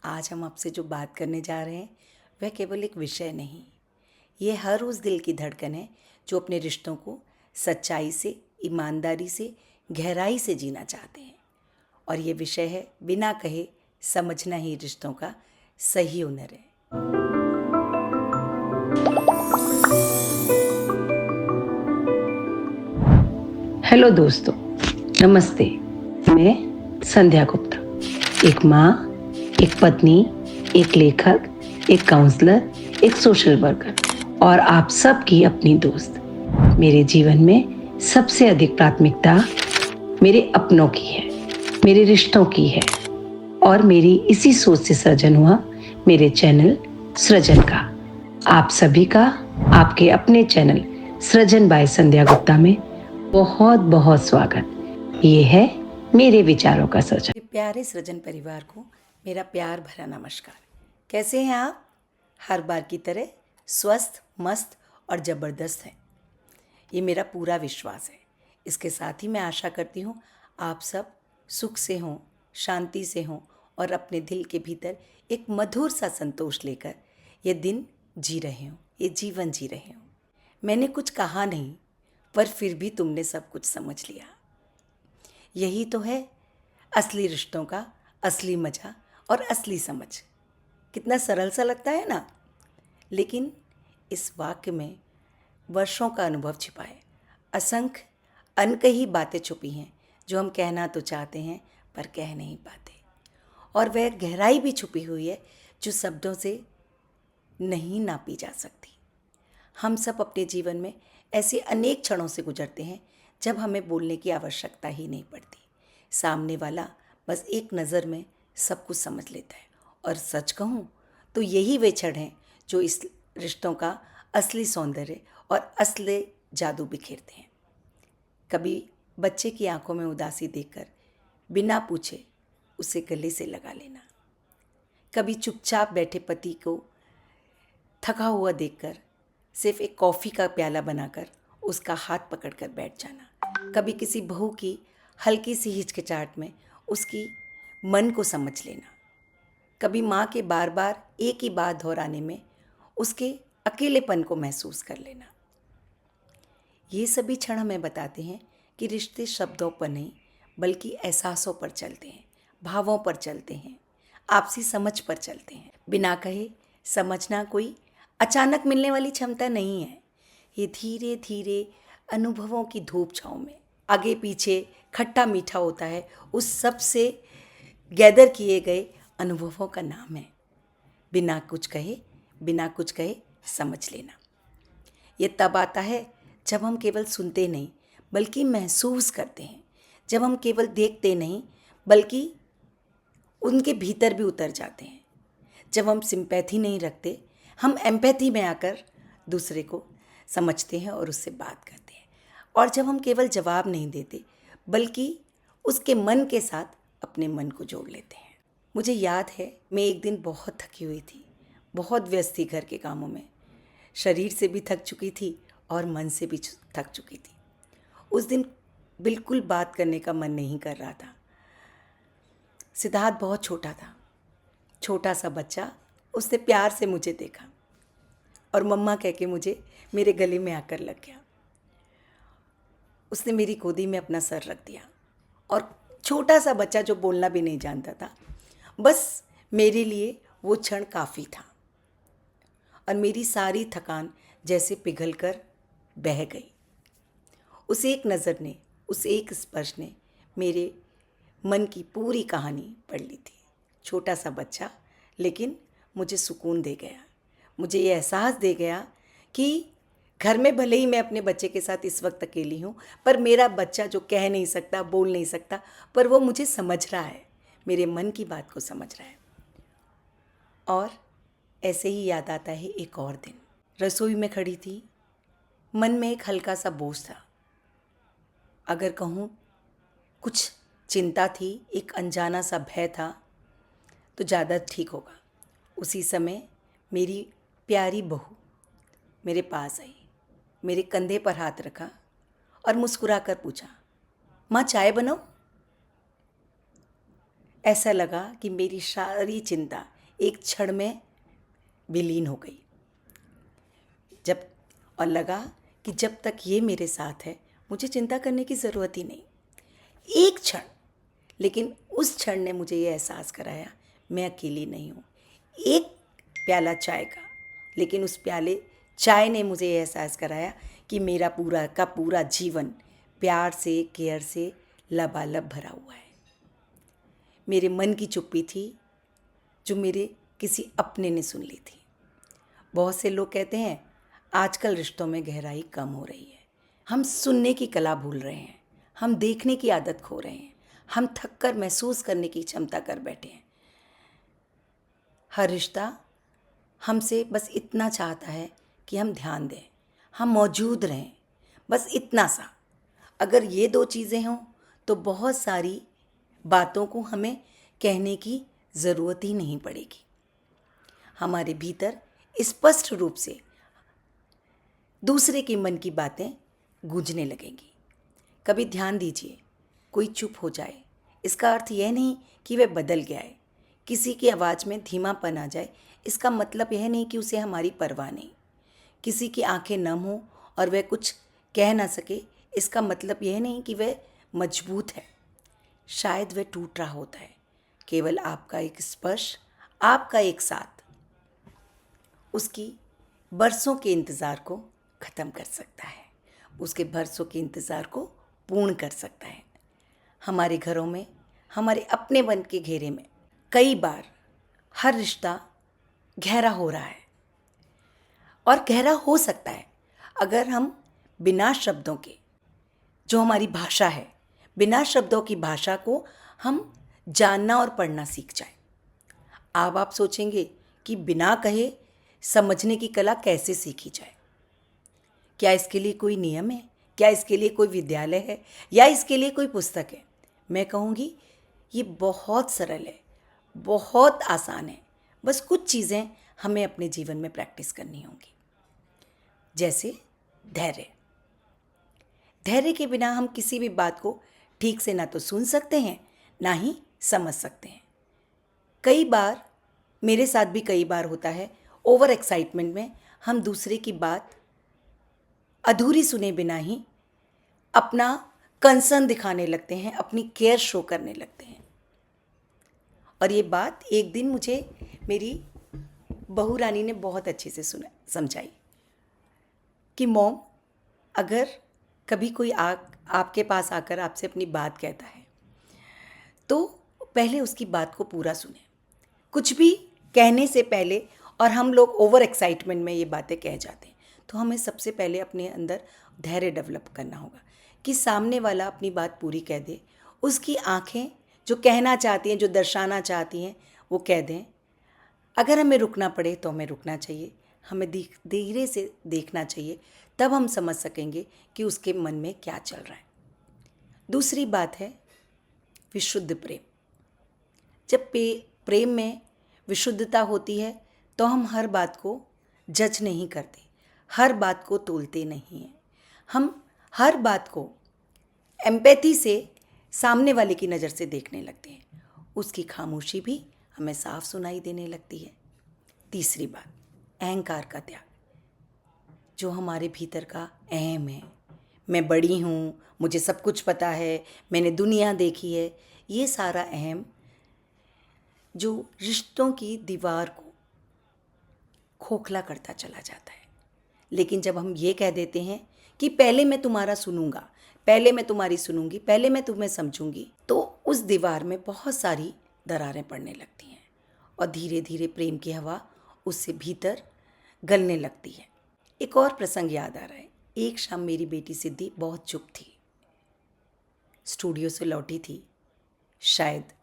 आज हम आपसे जो बात करने जा रहे हैं वह केवल एक विषय नहीं, ये हर उस दिल की धड़कन है जो अपने रिश्तों को सच्चाई से, ईमानदारी से, गहराई से जीना चाहते हैं। और ये विषय है बिना कहे समझना ही रिश्तों का सही हुनर है। हेलो दोस्तों, नमस्ते। मैं संध्या गुप्ता, एक माँ, एक पत्नी, एक लेखक, एक काउंसलर, एक सोशल वर्कर और आप सबकी अपनी दोस्त। मेरे जीवन में सबसे अधिक प्राथमिकता मेरे अपनों की है, मेरे रिश्तों की है और मेरी इसी सोच से सृजन हुआ मेरे चैनल सृजन का। आप सभी का आपके अपने चैनल सृजन बाय संध्या गुप्ता में बहुत बहुत स्वागत। ये है मेरे विचारों का सृजन। प्यारे सृजन परिवार को मेरा प्यार भरा नमस्कार। कैसे हैं आप? हर बार की तरह स्वस्थ, मस्त और ज़बरदस्त हैं, ये मेरा पूरा विश्वास है। इसके साथ ही मैं आशा करती हूँ आप सब सुख से हों, शांति से हों और अपने दिल के भीतर एक मधुर सा संतोष लेकर ये दिन जी रहे हों, ये जीवन जी रहे हों। मैंने कुछ कहा नहीं, पर फिर भी तुमने सब कुछ समझ लिया। यही तो है असली रिश्तों का असली मज़ा और असली समझ। कितना सरल सा लगता है ना, लेकिन इस वाक्य में वर्षों का अनुभव छिपा है। असंख्य अनकही बातें छुपी हैं जो हम कहना तो चाहते हैं पर कह नहीं पाते, और वह गहराई भी छुपी हुई है जो शब्दों से नहीं नापी जा सकती। हम सब अपने जीवन में ऐसे अनेक क्षणों से गुजरते हैं जब हमें बोलने की आवश्यकता ही नहीं पड़ती। सामने वाला बस एक नज़र में सब कुछ समझ लेता है। और सच कहूँ तो यही वे क्षण हैं जो इस रिश्तों का असली सौंदर्य और असली जादू बिखेरते हैं। कभी बच्चे की आंखों में उदासी देखकर बिना पूछे उसे गले से लगा लेना, कभी चुपचाप बैठे पति को थका हुआ देखकर सिर्फ एक कॉफ़ी का प्याला बनाकर उसका हाथ पकड़कर बैठ जाना, कभी किसी बहू की हल्की सी हिचकिचाहट में उसकी मन को समझ लेना, कभी माँ के बार बार एक ही बात दोहराने में उसके अकेलेपन को महसूस कर लेना। ये सभी क्षण हमें बताते हैं कि रिश्ते शब्दों पर नहीं बल्कि एहसासों पर चलते हैं, भावों पर चलते हैं, आपसी समझ पर चलते हैं। बिना कहे समझना कोई अचानक मिलने वाली क्षमता नहीं है। ये धीरे धीरे अनुभवों की धूप छाँव में आगे पीछे खट्टा मीठा होता है, उस सब से गैदर किए गए अनुभवों का नाम है बिना कुछ कहे समझ लेना। ये तब आता है जब हम केवल सुनते नहीं बल्कि महसूस करते हैं, जब हम केवल देखते नहीं बल्कि उनके भीतर भी उतर जाते हैं, जब हम सिंपैथी नहीं रखते, हम एम्पैथी में आकर दूसरे को समझते हैं और उससे बात करते हैं, और जब हम केवल जवाब नहीं देते बल्कि उसके मन के साथ अपने मन को जोड़ लेते हैं। मुझे याद है मैं एक दिन बहुत थकी हुई थी, बहुत व्यस्त थी घर के कामों में, शरीर से भी थक चुकी थी और मन से भी थक चुकी थी। उस दिन बिल्कुल बात करने का मन नहीं कर रहा था। सिद्धार्थ बहुत छोटा था, छोटा सा बच्चा। उसने प्यार से मुझे देखा और मम्मा कह के मुझे मेरे गले में आकर लग गया। उसने मेरी गोदी में अपना सर रख दिया और छोटा सा बच्चा जो बोलना भी नहीं जानता था, बस मेरे लिए वो क्षण काफ़ी था और मेरी सारी थकान जैसे पिघल कर बह गई। उस एक नज़र ने, उस एक स्पर्श ने मेरे मन की पूरी कहानी पढ़ ली थी। छोटा सा बच्चा, लेकिन मुझे सुकून दे गया। मुझे ये एहसास दे गया कि घर में भले ही मैं अपने बच्चे के साथ इस वक्त अकेली हूँ, पर मेरा बच्चा जो कह नहीं सकता, बोल नहीं सकता, पर वो मुझे समझ रहा है, मेरे मन की बात को समझ रहा है। और ऐसे ही याद आता है एक और दिन, रसोई में खड़ी थी, मन में एक हल्का सा बोझ था। अगर कहूँ कुछ चिंता थी, एक अनजाना सा भय था तो ज़्यादा ठीक होगा। उसी समय मेरी प्यारी बहू मेरे पास आई, मेरे कंधे पर हाथ रखा और मुस्कुरा कर पूछा, माँ चाय बनाऊं? ऐसा लगा कि मेरी सारी चिंता एक क्षण में विलीन हो गई। जब और लगा कि जब तक ये मेरे साथ है मुझे चिंता करने की ज़रूरत ही नहीं। एक क्षण, लेकिन उस क्षण ने मुझे ये एहसास कराया मैं अकेली नहीं हूँ। एक प्याला चाय का, लेकिन उस प्याले चाय ने मुझे ये एहसास कराया कि मेरा पूरा का पूरा जीवन प्यार से, केयर से लबालब भरा हुआ है। मेरे मन की चुप्पी थी जो मेरे किसी अपने ने सुन ली थी। बहुत से लोग कहते हैं आजकल रिश्तों में गहराई कम हो रही है। हम सुनने की कला भूल रहे हैं, हम देखने की आदत खो रहे हैं, हम थक कर महसूस करने की क्षमता कर बैठे हैं। हर रिश्ता हमसे बस इतना चाहता है कि हम ध्यान दें, हम मौजूद रहें, बस इतना सा। अगर ये दो चीज़ें हों तो बहुत सारी बातों को हमें कहने की ज़रूरत ही नहीं पड़ेगी। हमारे भीतर स्पष्ट रूप से दूसरे के मन की बातें गूंजने लगेंगी। कभी ध्यान दीजिए, कोई चुप हो जाए इसका अर्थ यह नहीं कि वह बदल गया है। किसी की आवाज़ में धीमापन आ जाए इसका मतलब यह नहीं कि उसे हमारी परवाह नहीं। किसी की आंखें नम हो और वह कुछ कह ना सके इसका मतलब यह नहीं कि वह मजबूत है। शायद वह टूट रहा होता है। केवल आपका एक स्पर्श, आपका एक साथ उसकी बरसों के इंतज़ार को ख़त्म कर सकता है, उसके बरसों के इंतज़ार को पूर्ण कर सकता है। हमारे घरों में, हमारे अपने मन के घेरे में कई बार हर रिश्ता गहरा हो रहा है और गहरा हो सकता है अगर हम बिना शब्दों के, जो हमारी भाषा है, बिना शब्दों की भाषा को हम जानना और पढ़ना सीख जाए। अब आप सोचेंगे कि बिना कहे समझने की कला कैसे सीखी जाए? क्या इसके लिए कोई नियम है? क्या इसके लिए कोई विद्यालय है या इसके लिए कोई पुस्तक है? मैं कहूँगी ये बहुत सरल है, बहुत आसान है। बस कुछ चीज़ें हमें अपने जीवन में प्रैक्टिस करनी होंगी। जैसे धैर्य। धैर्य के बिना हम किसी भी बात को ठीक से ना तो सुन सकते हैं ना ही समझ सकते हैं। कई बार, मेरे साथ भी कई बार होता है, ओवर एक्साइटमेंट में हम दूसरे की बात अधूरी सुने बिना ही अपना कंसर्न दिखाने लगते हैं, अपनी केयर शो करने लगते हैं। और ये बात एक दिन मुझे मेरी बहू रानी ने बहुत अच्छे से समझाई कि मॉम, अगर कभी कोई आपके पास आकर आपसे अपनी बात कहता है तो पहले उसकी बात को पूरा सुने, कुछ भी कहने से पहले। और हम लोग ओवर एक्साइटमेंट में ये बातें कह जाते हैं, तो हमें सबसे पहले अपने अंदर धैर्य डेवलप करना होगा कि सामने वाला अपनी बात पूरी कह दे, उसकी आंखें जो कहना चाहती हैं, जो दर्शाना चाहती हैं, वो कह दें। अगर हमें रुकना पड़े तो हमें रुकना चाहिए, हमें धीरे से देखना चाहिए, तब हम समझ सकेंगे कि उसके मन में क्या चल रहा है। दूसरी बात है विशुद्ध प्रेम। जब प्रेम में विशुद्धता होती है तो हम हर बात को जज नहीं करते, हर बात को तोलते नहीं हैं। हम हर बात को एम्पैथी से सामने वाले की नज़र से देखने लगते हैं, उसकी खामोशी भी हमें साफ सुनाई देने लगती है। तीसरी बात, अहंकार का त्याग। जो हमारे भीतर का अहम है, मैं बड़ी हूँ, मुझे सब कुछ पता है, मैंने दुनिया देखी है, ये सारा अहम जो रिश्तों की दीवार को खोखला करता चला जाता है। लेकिन जब हम ये कह देते हैं कि पहले मैं तुम्हारा सुनूंगा, पहले मैं तुम्हारी सुनूंगी, पहले मैं तुम्हें समझूंगी, तो उस दीवार में बहुत सारी दरारें पड़ने लगती हैं और धीरे धीरे प्रेम की हवा उससे भीतर गलने लगती है। एक और प्रसंग याद आ रहा है। एक शाम मेरी बेटी सिद्धि बहुत चुप थी, स्टूडियो से लौटी थी, शायद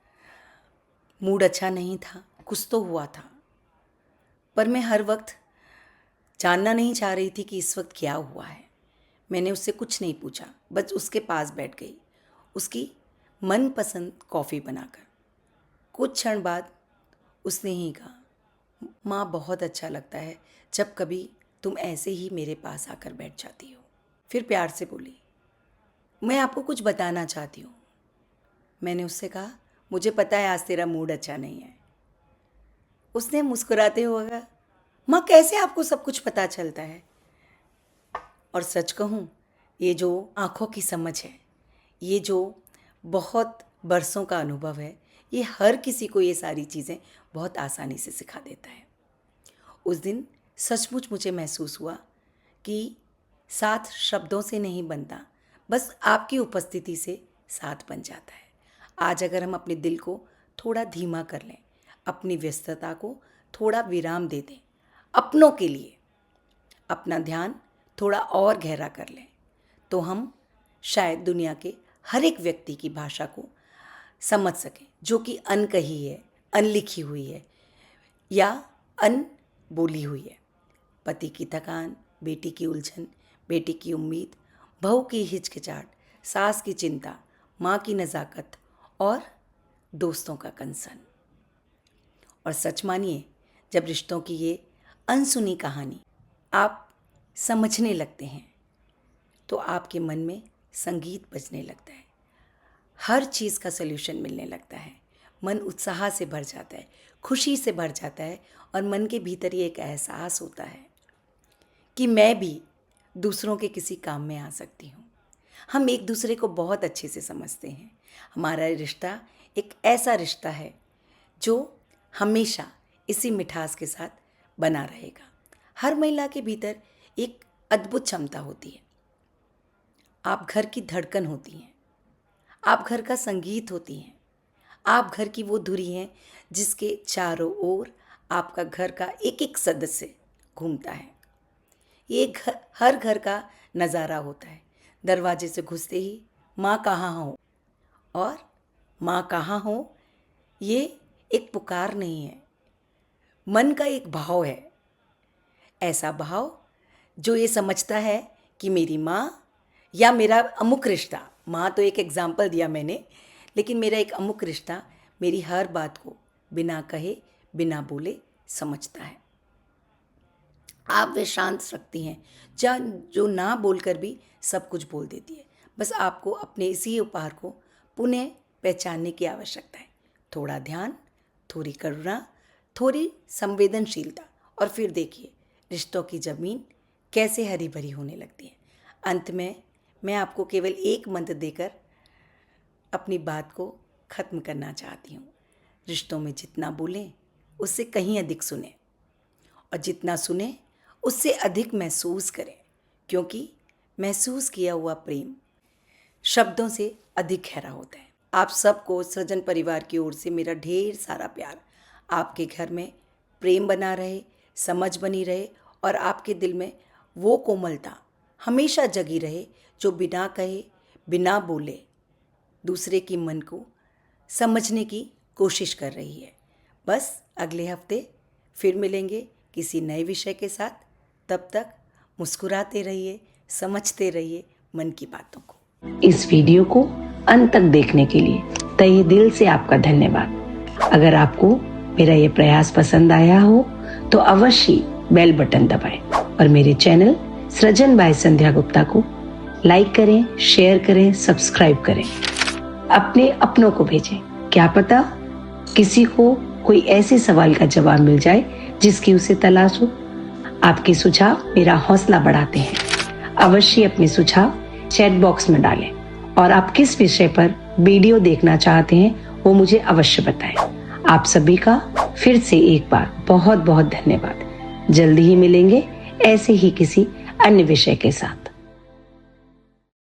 मूड अच्छा नहीं था, कुछ तो हुआ था, पर मैं हर वक्त जानना नहीं चाह रही थी कि इस वक्त क्या हुआ है। मैंने उससे कुछ नहीं पूछा, बस उसके पास बैठ गई, उसकी मनपसंद कॉफ़ी बनाकर। कुछ क्षण बाद उसने ही कहा, माँ, बहुत अच्छा लगता है जब कभी तुम ऐसे ही मेरे पास आकर बैठ जाती हो। फिर प्यार से बोली, मैं आपको कुछ बताना चाहती हूँ। मैंने उससे कहा, मुझे पता है आज तेरा मूड अच्छा नहीं है, उसने मुस्कुराते हुए कहा, माँ कैसे आपको सब कुछ पता चलता है? और सच कहूँ, ये जो आँखों की समझ है, ये जो बहुत बरसों का अनुभव है, ये हर किसी को ये सारी चीज़ें बहुत आसानी से सिखा देता है। उस दिन सचमुच मुझे महसूस हुआ कि साथ शब्दों से नहीं बनता, बस आपकी उपस्थिति से साथ बन जाता है। आज अगर हम अपने दिल को थोड़ा धीमा कर लें, अपनी व्यस्तता को थोड़ा विराम दे दें, अपनों के लिए अपना ध्यान थोड़ा और गहरा कर लें, तो हम शायद दुनिया के हर एक व्यक्ति की भाषा को समझ सकें, जो कि अनकही है, अनलिखी हुई है या अनबोली हुई है। पति की थकान, बेटी की उलझन, बेटी की उम्मीद, बहू की हिचकिचाहट, सास की चिंता, माँ की नज़ाकत और दोस्तों का कंसर्न। और सच मानिए, जब रिश्तों की ये अनसुनी कहानी आप समझने लगते हैं तो आपके मन में संगीत बजने लगता है, हर चीज़ का सल्यूशन मिलने लगता है, मन उत्साह से भर जाता है, खुशी से भर जाता है और मन के भीतर ये एक एहसास होता है कि मैं भी दूसरों के किसी काम में आ सकती हूँ। हम एक दूसरे को बहुत अच्छे से समझते हैं। हमारा रिश्ता एक ऐसा रिश्ता है जो हमेशा इसी मिठास के साथ बना रहेगा। हर महिला के भीतर एक अद्भुत क्षमता होती है। आप घर की धड़कन होती हैं, आप घर का संगीत होती हैं, आप घर की वो धुरी हैं जिसके चारों ओर आपका घर का एक एक सदस्य घूमता है। ये हर घर का नज़ारा होता है। दरवाजे से घुसते ही माँ कहाँ हो और माँ कहाँ हो, ये एक पुकार नहीं है, मन का एक भाव है। ऐसा भाव जो ये समझता है कि मेरी माँ या मेरा अमुक रिश्ता, माँ तो एक एग्जाम्पल दिया मैंने, लेकिन मेरा एक अमुक रिश्ता मेरी हर बात को बिना कहे बिना बोले समझता है। आप वे शांत रखती हैं जो ना बोलकर भी सब कुछ बोल देती है। बस आपको अपने इसी उपहार को पुनः पहचानने की आवश्यकता है। थोड़ा ध्यान, थोड़ी करुणा, थोड़ी संवेदनशीलता और फिर देखिए रिश्तों की ज़मीन कैसे हरी भरी होने लगती है। अंत में मैं आपको केवल एक मंत्र देकर अपनी बात को ख़त्म करना चाहती हूँ। रिश्तों में जितना बोलें उससे कहीं अधिक सुने, और जितना सुने उससे अधिक महसूस करें, क्योंकि महसूस किया हुआ प्रेम शब्दों से अधिक गहरा होता है। आप सबको सृजन परिवार की ओर से मेरा ढेर सारा प्यार। आपके घर में प्रेम बना रहे, समझ बनी रहे और आपके दिल में वो कोमलता हमेशा जगी रहे जो बिना कहे बिना बोले दूसरे की मन को समझने की कोशिश कर रही है। बस अगले हफ्ते फिर मिलेंगे किसी नए विषय के साथ। तब तक मुस्कुराते रहिए, समझते रहिए मन की बातों को। इस वीडियो को अंत तक देखने के लिए तहे दिल से आपका धन्यवाद। अगर आपको मेरा ये प्रयास पसंद आया हो तो अवश्य बेल बटन दबाएं और मेरे चैनल सृजन बाय संध्या गुप्ता को लाइक करें, शेयर करें, सब्सक्राइब करें। अपने अपनों को भेजें, क्या पता किसी को कोई ऐसे सवाल का जवाब मिल जाए जिसकी उसे तलाश हो। आपके सुझाव मेरा हौसला बढ़ाते हैं। अवश्य अपने सुझाव चैट बॉक्स में डालें और आप किस विषय पर वीडियो देखना चाहते हैं वो मुझे अवश्य बताएं। आप सभी का फिर से एक बार बहुत बहुत धन्यवाद। जल्दी ही मिलेंगे ऐसे ही किसी अन्य विषय के साथ।